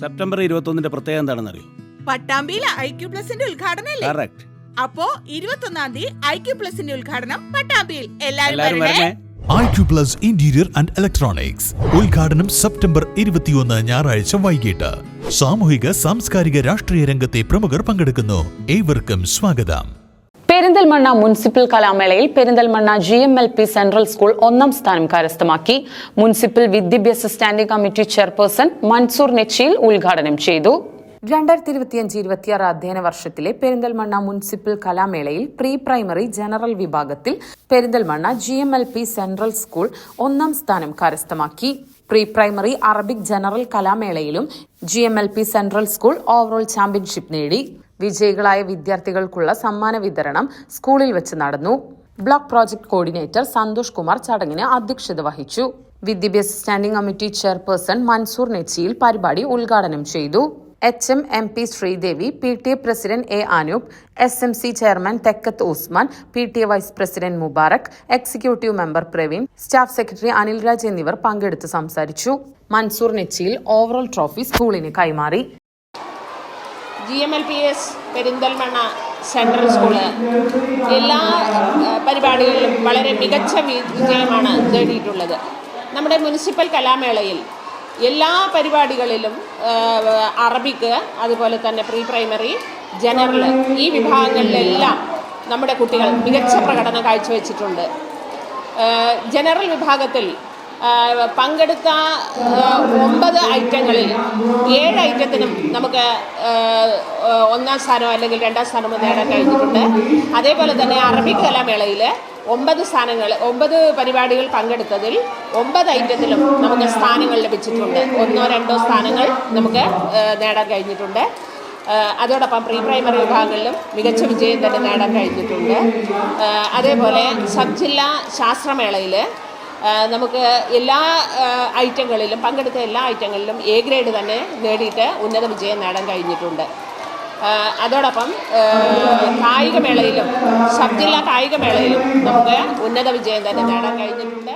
September 21 പ്രത്യേകത എന്താണെന്ന് അറിയോ? പട്ടാമ്പിയിലെ IQ പ്ലസിന്റെ ഉദ്ഘാടനല്ലേ? കറക്റ്റ്. അപ്പോ 21-ാം തീയതി IQ പ്ലസിന്റെ ഉദ്ഘാടനം പട്ടാമ്പിയിൽ. എല്ലാവരും വരണേ. IQ Plus interior and electronics ഉദ്ഘാടനം സെപ്റ്റംബർ 21 ഞായറാഴ്ച വൈകിട്ട്. സാമൂഹിക സാംസ്കാരിക രാഷ്ട്രീയ രംഗത്തെ പ്രമുഖർ പങ്കെടുക്കുന്നു. ഏവർക്കും സ്വാഗതം. പെരിന്തൽമണ്ണ മുനിസിപ്പൽ കലാമേളയിൽ പെരിന്തൽമണ്ണ GMLP സെൻട്രൽ സ്കൂൾ 1ാം സ്ഥാനം കരസ്ഥമാക്കി. മുനിസിപ്പൽ വിദ്യാഭ്യാസ standing committee chairperson Mansoor Nechiyil ഉദ്ഘാടനം ചെയ്തു. 2025-26 അധ്യയന വർഷത്തിലെ പെരിന്തൽമണ്ണ മുനിസിപ്പൽ കലാമേളയിൽ പ്രീ പ്രൈമറി ജനറൽ വിഭാഗത്തിൽ പെരിന്തൽമണ്ണ GMLP സെൻട്രൽ സ്കൂൾ 1ാം സ്ഥാനം കരസ്ഥമാക്കി. പ്രീ പ്രൈമറി അറബിക് ജനറൽ കലാമേളയിലും GMLP central school overall championship നേടി. വിജയികളായ വിദ്യാർത്ഥികൾക്കുള്ള സമ്മാന വിതരണം സ്കൂളിൽ വെച്ച് നടന്നു. Block project coordinator Santhosh Kumar ചടങ്ങിന് അധ്യക്ഷത വഹിച്ചു. വിദ്യാഭ്യാസ സ്റ്റാൻഡിംഗ് കമ്മിറ്റി ചെയർപേഴ്സൺ മൻസൂർ നെച്ചിയിൽ പരിപാടി ഉദ്ഘാടനം ചെയ്തു. HM MP Sreedevi, PTA president A Anoop, SMC chairman Thekkath Usman, PTA vice president Mubarak, executive member Praveen, staff secretary Anilraj എന്നിവർ പങ്കെടുത്ത് സംസാരിച്ചു. മൻസൂർ നെച്ചിയിൽ ഓവറോൾ ട്രോഫി സ്കൂളിന് കൈമാറി. GMLPS പെരിന്തൽമണ്ണ സെൻട്രൽ സ്കൂള് എല്ലാ പരിപാടികളിലും വളരെ മികച്ച വിജയമാണ് നേടിയിട്ടുള്ളത്. നമ്മുടെ മുനിസിപ്പൽ കലാമേളയിൽ എല്ലാ പരിപാടികളിലും അറബിക്ക്, അതുപോലെ തന്നെ പ്രീ പ്രൈമറി, ജനറൽ, ഈ വിഭാഗങ്ങളിലെല്ലാം നമ്മുടെ കുട്ടികൾ മികച്ച പ്രകടനം കാഴ്ചവെച്ചിട്ടുണ്ട്. ജനറൽ വിഭാഗത്തിൽ പങ്കെടുത്ത 9 ഐറ്റങ്ങളിൽ 7 ഐറ്റത്തിനും നമുക്ക് 1ാം സ്ഥാനമോ അല്ലെങ്കിൽ 2ാം സ്ഥാനമോ നേടാൻ കഴിഞ്ഞിട്ടുണ്ട്. അതേപോലെ തന്നെ അറബിക് കലാമേളയിൽ 9 പരിപാടികൾ പങ്കെടുത്തതിൽ 9 ഐറ്റത്തിലും നമുക്ക് സ്ഥാനങ്ങൾ ലഭിച്ചിട്ടുണ്ട്. 1-2 സ്ഥാനങ്ങൾ നമുക്ക് നേടാൻ കഴിഞ്ഞിട്ടുണ്ട്. അതോടൊപ്പം പ്രീ പ്രൈമറി വിഭാഗങ്ങളിലും മികച്ച വിജയം തന്നെ നേടാൻ കഴിഞ്ഞിട്ടുണ്ട്. അതേപോലെ സബ് ജില്ലാ ശാസ്ത്രമേളയിൽ നമുക്ക് എല്ലാ ഐറ്റങ്ങളിലും പങ്കെടുത്ത എല്ലാ ഐറ്റങ്ങളിലും A ഗ്രേഡ് തന്നെ നേടിയിട്ട് ഉന്നത വിജയം നേടാൻ കഴിഞ്ഞിട്ടുണ്ട്. അതോടൊപ്പം കായികമേളയിലും സബ് ജില്ലാ കായികമേളയിലും നമുക്ക് ഉന്നത വിജയം തന്നെ നേടാൻ കഴിഞ്ഞിട്ടുണ്ട്.